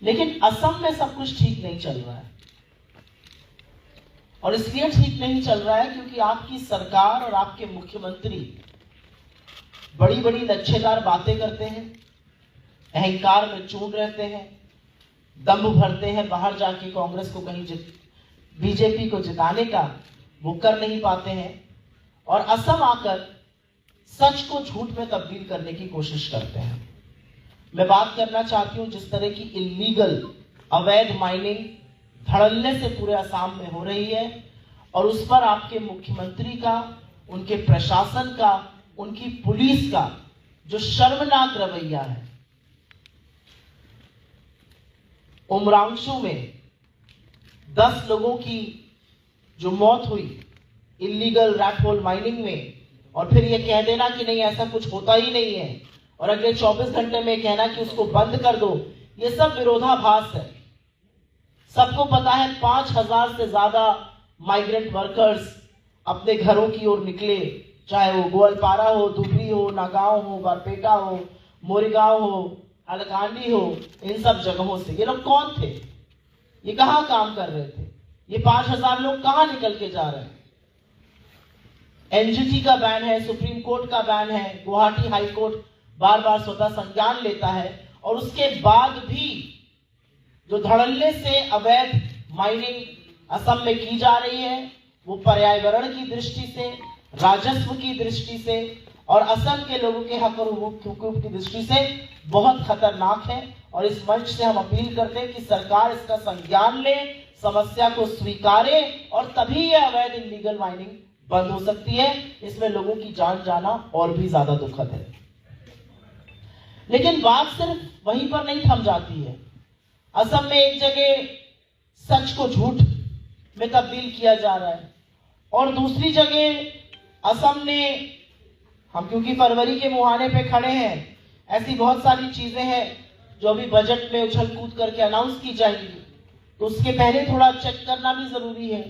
लेकिन असम में सब कुछ ठीक नहीं चल रहा है। और इसलिए ठीक नहीं चल रहा है क्योंकि आपकी सरकार और आपके मुख्यमंत्री बड़ी बड़ी लच्छेदार बातें करते हैं, अहंकार में चूर रहते हैं, दम्भ भरते हैं, बाहर जाके कांग्रेस को कहीं बीजेपी को जिताने का वो कर नहीं पाते हैं, और असम आकर सच को झूठ में तब्दील करने की कोशिश करते हैं। मैं बात करना चाहती हूं जिस तरह की इल्लीगल अवैध माइनिंग धड़ल्ले से पूरे असम में हो रही है, और उस पर आपके मुख्यमंत्री का, उनके प्रशासन का, उनकी पुलिस का जो शर्मनाक रवैया है। उमरांशु में 10 लोगों की जो मौत हुई इल्लीगल रैट होल माइनिंग में, और फिर ये कह देना कि नहीं ऐसा कुछ होता ही नहीं है, और अगले 24 घंटे में कहना कि उसको बंद कर दो, ये सब विरोधाभास है। सबको पता है 5000 से ज्यादा माइग्रेंट वर्कर्स अपने घरों की ओर निकले, चाहे वो गोलपारा हो, धुबरी हो, नागांव हो, बारपेटा हो, मोरीगांव हो, अलकांडी हो, इन सब जगहों से। ये लोग कौन थे? ये कहां काम कर रहे थे? ये 5000 लोग कहां निकल के जा रहे हैं? एनजीटी का बैन है, सुप्रीम कोर्ट का बैन है, गुवाहाटी हाई कोर्ट बार बार स्वतः संज्ञान लेता है, और उसके बाद भी जो धड़ल्ले से अवैध माइनिंग असम में की जा रही है वो पर्यावरण की दृष्टि से, राजस्व की दृष्टि से और असम के लोगों के हक और हुकूक की दृष्टि से बहुत खतरनाक है। और इस मंच से हम अपील करते हैं कि सरकार इसका संज्ञान ले, समस्या को स्वीकारे, और तभी यह अवैध इल्लीगल माइनिंग बंद हो सकती है। इसमें लोगों की जान जाना और भी ज्यादा दुखद है। लेकिन बात सिर्फ वहीं पर नहीं थम जाती है। असम में एक जगह सच को झूठ में तब्दील किया जा रहा है, और दूसरी जगह असम ने, हम क्योंकि फरवरी के मुहाने पे खड़े हैं, ऐसी बहुत सारी चीजें हैं जो अभी बजट में उछल कूद करके अनाउंस की जाएंगी, तो उसके पहले थोड़ा चेक करना भी जरूरी है।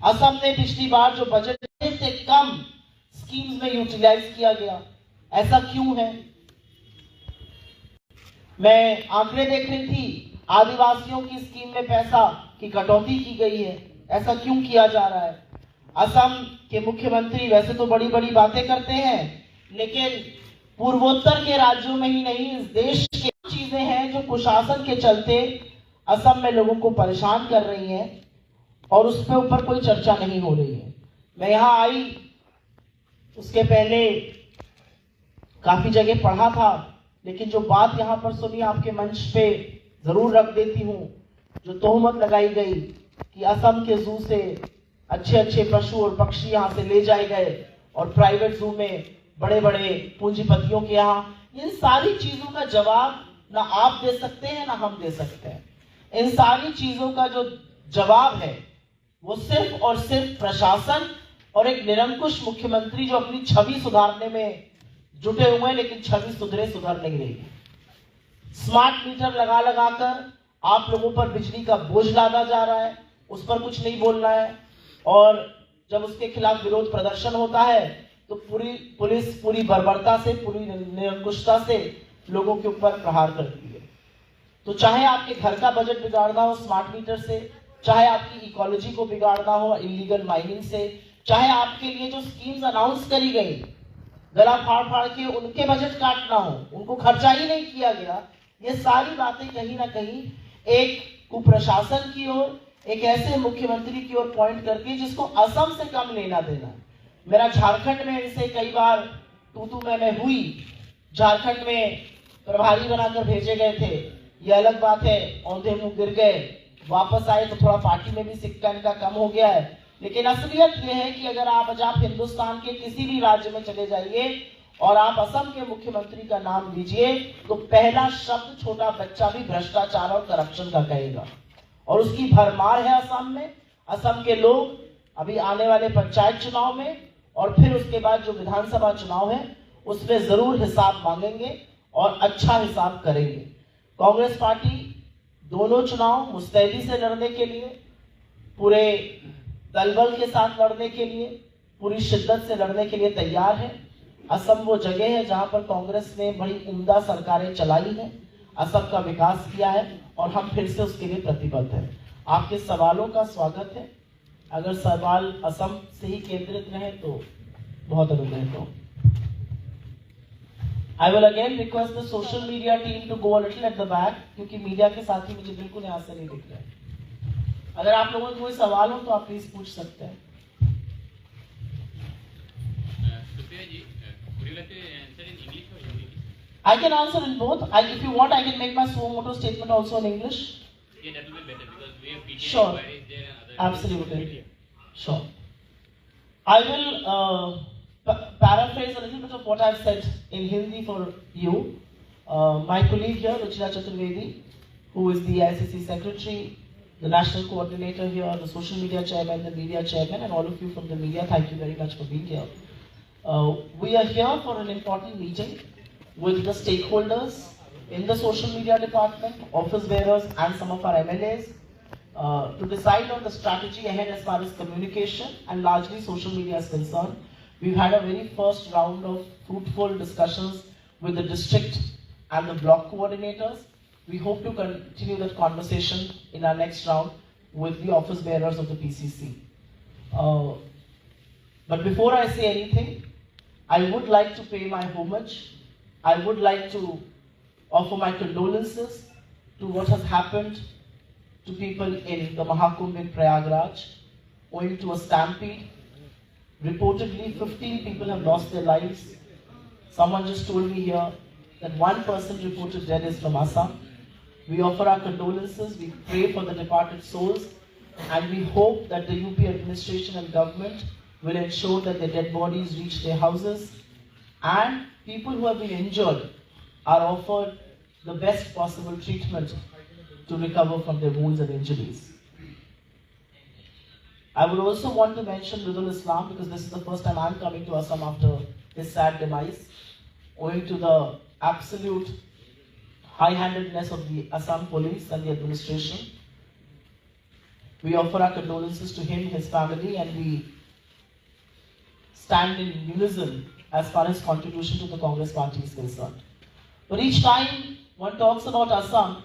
असम ने पिछली बार जो बजट से कम स्कीम्स में यूटिलाइज किया गया, ऐसा क्यों है? मैं आंकड़े देख रही थी, आदिवासियों की स्कीम में पैसा की कटौती की गई है, ऐसा क्यों किया जा रहा है? असम के मुख्यमंत्री वैसे तो बड़ी बड़ी बातें करते हैं, लेकिन पूर्वोत्तर के राज्यों में ही नहीं, इस देश की चीजें हैं जो कुशासन के चलते असम में लोगों को परेशान कर रही हैं, और उस पे ऊपर कोई चर्चा नहीं हो रही है। मैं यहाँ आई, उसके पहले काफी जगह पढ़ा था, लेकिन जो बात यहाँ पर सुनी आपके मंच पे जरूर रख देती हूँ। जो तोहमत लगाई गई कि असम के जू से अच्छे अच्छे पशु और पक्षी यहाँ से ले जाए गए, और प्राइवेट जू में बड़े बड़े पूंजीपतियों के यहाँ, इन सारी चीजों का जवाब ना आप दे सकते हैं ना हम दे सकते हैं। इन सारी चीजों का जो जवाब है वो सिर्फ और सिर्फ प्रशासन और एक निरंकुश मुख्यमंत्री जो अपनी छवि सुधारने में जुटे हुए हैं, लेकिन छवि सुधर नहीं रही। स्मार्ट मीटर लगा लगाकर आप लोगों पर बिजली का बोझ लादा जा रहा है, उस पर कुछ नहीं बोलना है, और जब उसके खिलाफ विरोध प्रदर्शन होता है तो पूरी पुलिस पूरी बर्बरता से, पूरी निरंकुशता से लोगों के ऊपर प्रहार करती है। तो चाहे आपके घर का बजट बिगाड़ना हो स्मार्ट मीटर से, चाहे आपकी इकोलॉजी को बिगाड़ना हो इलीगल माइनिंग से, चाहे आपके लिए जो स्कीम्स अनाउंस करी गई गला फाड़ फाड़ के उनके बजट काटना हो, उनको खर्चा ही नहीं किया गया, ये सारी बातें कहीं ना कहीं एक कुप्रशासन की ओर, एक ऐसे मुख्यमंत्री की ओर पॉइंट करती है जिसको असम से कम लेना देना। मेरा झारखंड में इनसे कई बार तू मैं हुई, झारखंड में प्रभारी बनाकर भेजे गए थे, ये अलग बात है, औंधे मुंह गिर गए, वापस आए तो थोड़ा पार्टी में भी सिक्का इनका कम हो गया है। लेकिन असलियत यह है कि अगर आप हिंदुस्तान के किसी भी राज्य में चले जाइए और आप असम के मुख्यमंत्री का नाम लीजिए, तो पहला शब्द छोटा बच्चा भी भ्रष्टाचार और करप्शन का कहेगा, और उसकी भरमार है असम में। असम के लोग अभी आने वाले पंचायत चुनाव में और फिर उसके बाद जो विधानसभा चुनाव है उसमें जरूर हिसाब मांगेंगे और अच्छा हिसाब करेंगे। कांग्रेस पार्टी दोनों चुनाव मुस्तैदी से लड़ने के लिए, पूरे दलबल के साथ लड़ने के लिए, पूरी शिद्दत से लड़ने के लिए तैयार है। असम वो जगह है जहां पर कांग्रेस ने बड़ी उम्दा सरकारें चलाई हैं, असम का विकास किया है, और हम फिर से उसके लिए प्रतिबद्ध हैं। आपके सवालों का स्वागत है। अगर सवाल असम से ही केंद्रित रहे तो बहुत अनुग्रहित हो। I will again request the social media team to go a little at the back, क्योंकि मीडिया के साथी मुझे बिल्कुल यहाँ से नहीं दिख रहे। अगर आप लोगों को कोई सवाल हो तो आप प्लीज पूछ सकते हैं। Supriya ji, would you like to answer in English or Hindi? I can answer in both. If you want, I can make my suo motu statement also in English. Yeah, that will be better because we have PTI Sure. inquiries there and other. Absolutely. Sure. I will paraphrase a little bit of what I've said in Hindi for you. My colleague here, Ruchira Chaturvedi, who is the ICC secretary, the national coordinator here, the social media chairman, the media chairman, and all of you from the media, thank you very much for being here. We are here for an important meeting with the stakeholders in the social media department, office bearers, and some of our MLAs to decide on the strategy ahead as far as communication and largely social media is concerned. We've had a very first round of fruitful discussions with the district and the block coordinators. We hope to continue that conversation in our next round with the office bearers of the PCC. But before I say anything, I would like to pay my homage. I would like to offer my condolences to what has happened to people in the Mahakumbh in Prayagraj, owing to a stampede. Reportedly, 15 people have lost their lives. Someone just told me here that one person reported dead is from Assam. We offer our condolences, we pray for the departed souls, and we hope that the UP administration and government will ensure that their dead bodies reach their houses, and people who have been injured are offered the best possible treatment to recover from their wounds and injuries. I would also want to mention Ridul Islam because this is the first time I'm coming to Assam after his sad demise. Owing to the absolute high-handedness of the Assam police and the administration, we offer our condolences to him, his family, and we stand in unison as far as contribution to the Congress party is concerned. But each time one talks about Assam,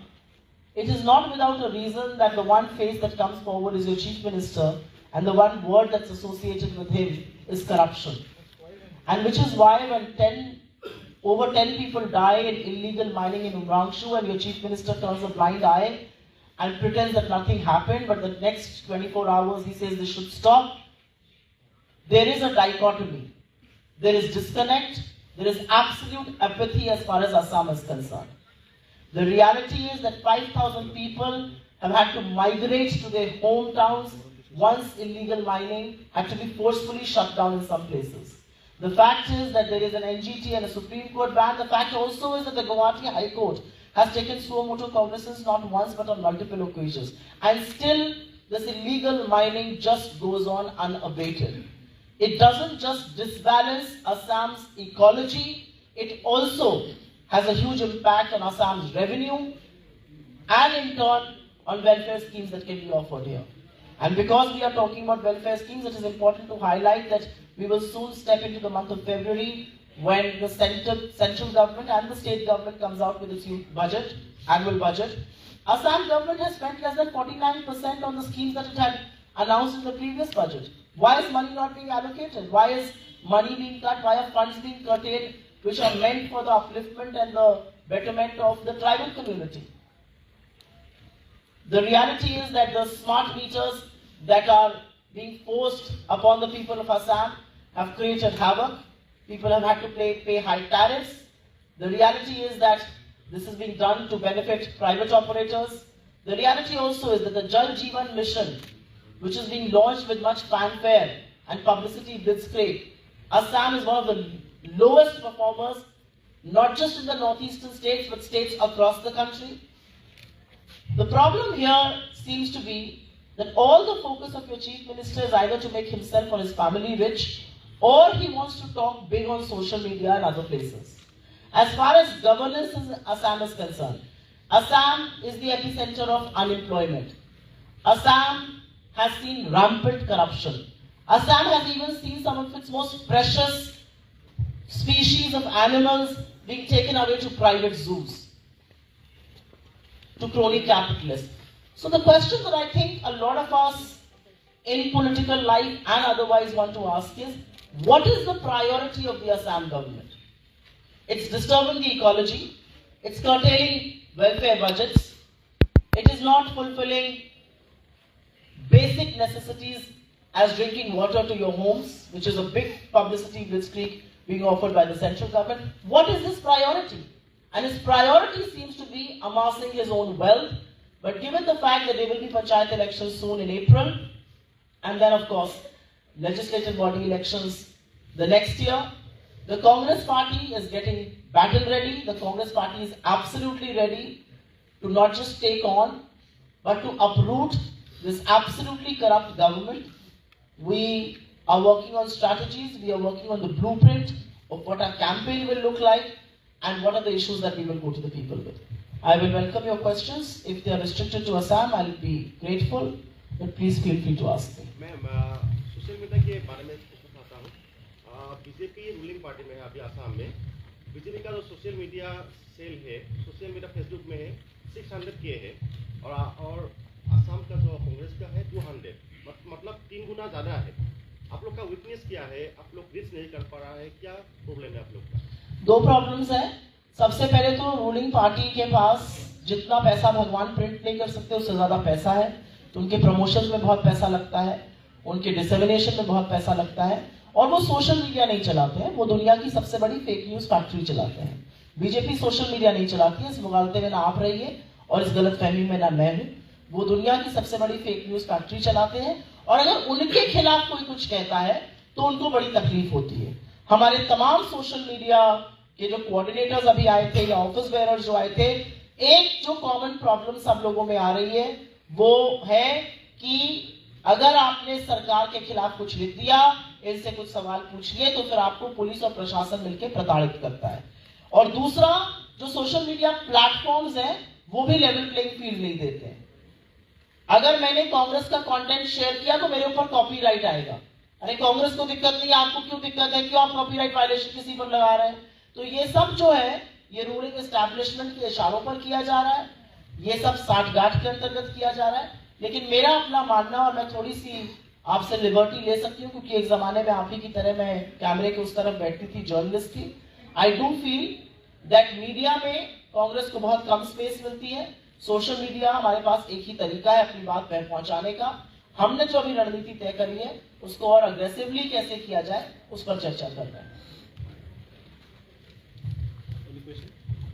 it is not without a reason that the one face that comes forward is your chief minister, and the one word that's associated with him is corruption. And which is why when over 10 people die in illegal mining in Umrangshu and your chief minister turns a blind eye and pretends that nothing happened, but the next 24 hours he says this should stop, there is a dichotomy. There is disconnect, there is absolute apathy as far as Assam is concerned. The reality is that 5,000 people have had to migrate to their hometowns once illegal mining had to be forcefully shut down in some places. The fact is that there is an NGT and a Supreme Court ban. The fact also is that the Guwahati High Court has taken suo motu cognizance not once but on multiple occasions. And still, this illegal mining just goes on unabated. It doesn't just disbalance Assam's ecology, it also has a huge impact on Assam's revenue and in turn on welfare schemes that can be offered here. And because we are talking about welfare schemes, it is important to highlight that we will soon step into the month of February when the central government and the state government comes out with its budget, annual budget. Assam government has spent less than 49% on the schemes that it had announced in the previous budget. Why is money not being allocated? Why is money being cut? Why are funds being curtailed which are meant for the upliftment and the betterment of the tribal community? The reality is that the smart meters that are being forced upon the people of Assam have created havoc. People have had to pay high tariffs. The reality is that this is being done to benefit private operators. The reality also is that the Jal Jeevan mission, which is being launched with much fanfare and publicity blitzkrieg, Assam is one of the lowest performers, not just in the northeastern states, but states across the country. The problem here seems to be that all the focus of your chief minister is either to make himself or his family rich, or he wants to talk big on social media and other places. As far as governance in Assam is concerned, Assam is the epicenter of unemployment. Assam has seen rampant corruption. Assam has even seen some of its most precious species of animals being taken away to private zoos. to crony capitalists. So the question that I think a lot of us in political life and otherwise want to ask is, what is the priority of the Assam government? It's disturbing the ecology, it's curtailing welfare budgets, it is not fulfilling basic necessities as drinking water to your homes, which is a big publicity blitzkrieg being offered by the central government. What is his priority? And his priority seems to be amassing his own wealth, but given the fact that there will be panchayat elections soon in April, and then of course legislative body elections the next year, the Congress party is getting battle ready. The Congress party is absolutely ready to not just take on, but to uproot this absolutely corrupt government. We are working on strategies, we are working on the blueprint of what our campaign will look like and what are the issues that we will go to the people with. I will welcome your questions. If they are restricted to Assam, I will be grateful, but please feel free to ask me. Ma'am, social media के बारे में पूछना चाहता हूँ। BJP ruling party में है अभी असम में। बीजेपी का जो सोशल मीडिया सेल है, सोशल मीडिया फेसबुक में है 600K है, और असम का जो कांग्रेस का है 200, मतलब 3 गुना ज़्यादा है। आप लोग का वीकनेस क्या है? आप लोग रीच नहीं कर पा रहा है, क्या प्रॉब्लम है आप लोग का? 2 प्रॉब्लम्स है। सबसे पहले तो रूलिंग पार्टी के पास जितना पैसा भगवान प्रिंट नहीं कर सकते उससे ज्यादा पैसा है, तो उनके प्रमोशन में बहुत पैसा लगता है, उनके डिसेमिनेशन में बहुत पैसा लगता है, और वो सोशल मीडिया नहीं चलाते हैं। वो दुनिया की सबसे बड़ी फेक न्यूज फैक्ट्री चलाते हैं। बीजेपी सोशल मीडिया नहीं चलाती है, इस मुगालते में ना आप रहिए और इस गलत फहमी में ना मैं हूं। वो दुनिया की सबसे बड़ी फेक न्यूज फैक्ट्री चलाते हैं, और अगर उनके खिलाफ कोई कुछ कहता है तो उनको बड़ी तकलीफ होती है। हमारे तमाम सोशल मीडिया के जो कोऑर्डिनेटर्स अभी आए थे या ऑफिस बेयरर्स जो आए थे, एक जो कॉमन प्रॉब्लम सब लोगों में आ रही है वो है कि अगर आपने सरकार के खिलाफ कुछ लिख दिया, इनसे कुछ सवाल पूछ लिए, तो फिर आपको पुलिस और प्रशासन मिलकर प्रताड़ित करता है। और दूसरा, जो सोशल मीडिया प्लेटफॉर्म्स हैं वो भी लेवल प्लेइंग फील्ड नहीं देते हैं। अगर मैंने कांग्रेस का कंटेंट शेयर किया तो मेरे ऊपर कॉपीराइट आएगा। अरे कांग्रेस को दिक्कत नहीं है, आपको क्यों दिक्कत है? क्यों आप कॉपीराइट वायलेशन किसी पर लगा रहे हैं? तो ये सब जो है ये रूलिंग एस्टैब्लिशमेंट के इशारों पर किया जा रहा है, ये सब साठगांठ के अंतर्गत किया जा रहा है। लेकिन मेरा अपना मानना, और मैं थोड़ी सी आपसे लिबर्टी ले सकती हूँ क्योंकि एक जमाने में आप ही की तरह मैं कैमरे के उस तरफ बैठती थी, जर्नलिस्ट थी। I do feel that media में कांग्रेस को बहुत कम स्पेस मिलती है। सोशल मीडिया हमारे पास एक ही तरीका है अपनी बात पहुंचाने का। हमने जो अभी रणनीति तय करी है उसको और अग्रेसिवली कैसे किया जाए उस पर चर्चा कर रहे हैं।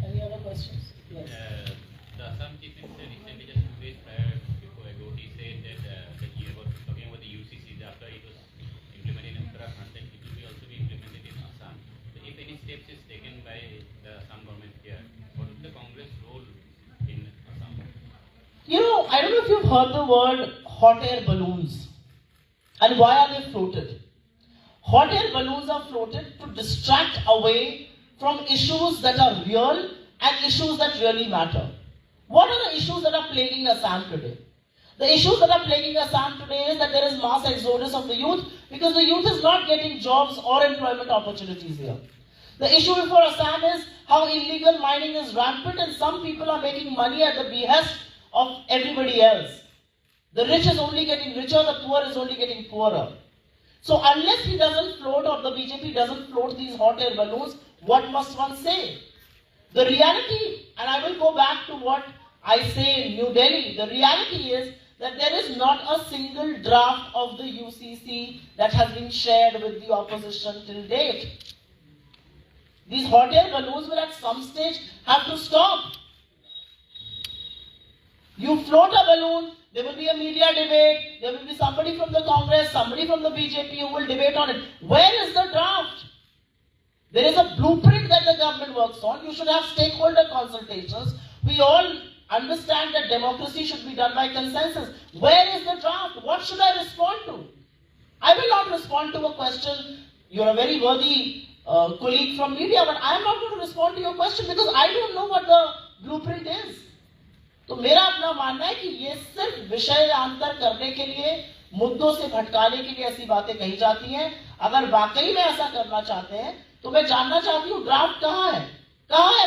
Any other questions? Yes. The Assam Chief Minister recently, just 2 days prior ago, he said that he was talking about the UCCs after it was implemented in Uttarakhand, that it will be also be implemented in Assam. So if any steps is taken by the Assam government here, what is the Congress role in Assam? You know, I don't know if you've heard the word hot air balloons. And why are they floated? Hot air balloons are floated to distract away from issues that are real and issues that really matter. What are the issues that are plaguing Assam today? The issues that are plaguing Assam today is that there is mass exodus of the youth because the youth is not getting jobs or employment opportunities here. The issue before Assam is how illegal mining is rampant and some people are making money at the behest of everybody else. The rich is only getting richer, the poor is only getting poorer. So unless he doesn't float or the BJP doesn't float these hot air balloons, what must one say? The reality, and I will go back to what I say in New Delhi, the reality is that there is not a single draft of the UCC that has been shared with the opposition till date. These hot air balloons will at some stage have to stop. You float a balloon, there will be a media debate, there will be somebody from the Congress, somebody from the BJP who will debate on it. Where is the draft? There is a blueprint that the government works on. You should have stakeholder consultations. We all understand that democracy should be done by consensus. Where is the draft? What should I respond to? I will not respond to a question. You're a very worthy colleague from media, but I am not going to respond to your question because I don't know what the blueprint is. तो मेरा अपना मानना है कि ये सिर्फ विषय अंतर करने के लिए, मुद्दों से भटकाने के लिए ऐसी बातें कही जाती हैं। अगर वाकई में ऐसा करना चाहते हैं तो मैं जानना चाहती हूँ ड्राफ्ट कहाँ है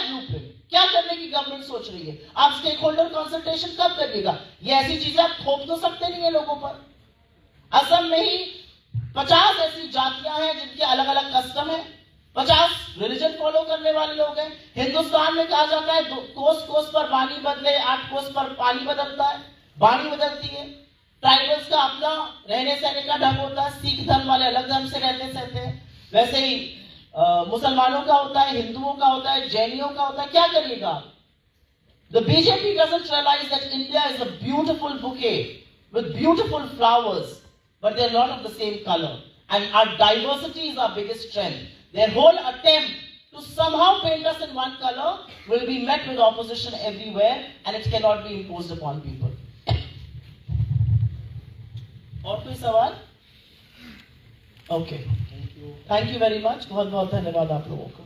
ब्लूप्रिंट? क्या करने की गवर्नमेंट सोच रही है? आप स्टेक होल्डर कंसल्टेशन कब करिएगा? ये ऐसी चीजें आप थोप तो सकते नहीं है लोगों पर। असम में ही 50 ऐसी जातियां हैं जिनके अलग अलग कस्टम है, 50 रिलीजन फॉलो करने वाले लोग हैं। हिंदुस्तान में कहा जाता है कोस कोस पर वाणी बदले, 8 कोस पर पानी बदलता है, वाणी बदलती है। ट्राइबल्स का अपना रहने सहने का ढंग होता है, सिख धर्म वाले अलग धर्म से रहते सहते हैं, वैसे ही मुसलमानों का होता है, हिंदुओं का होता है, जैनियों का होता है। क्या करिएगा? The BJP doesn't realize that India is a beautiful bouquet with beautiful flowers, but they're not of the same color. And our diversity is our biggest strength. Their whole attempt to somehow paint us in one color will be met with opposition everywhere, and it cannot be imposed upon people. और कोई सवाल? Okay, thank you very much. बहुत बहुत धन्यवाद आप लोगों को।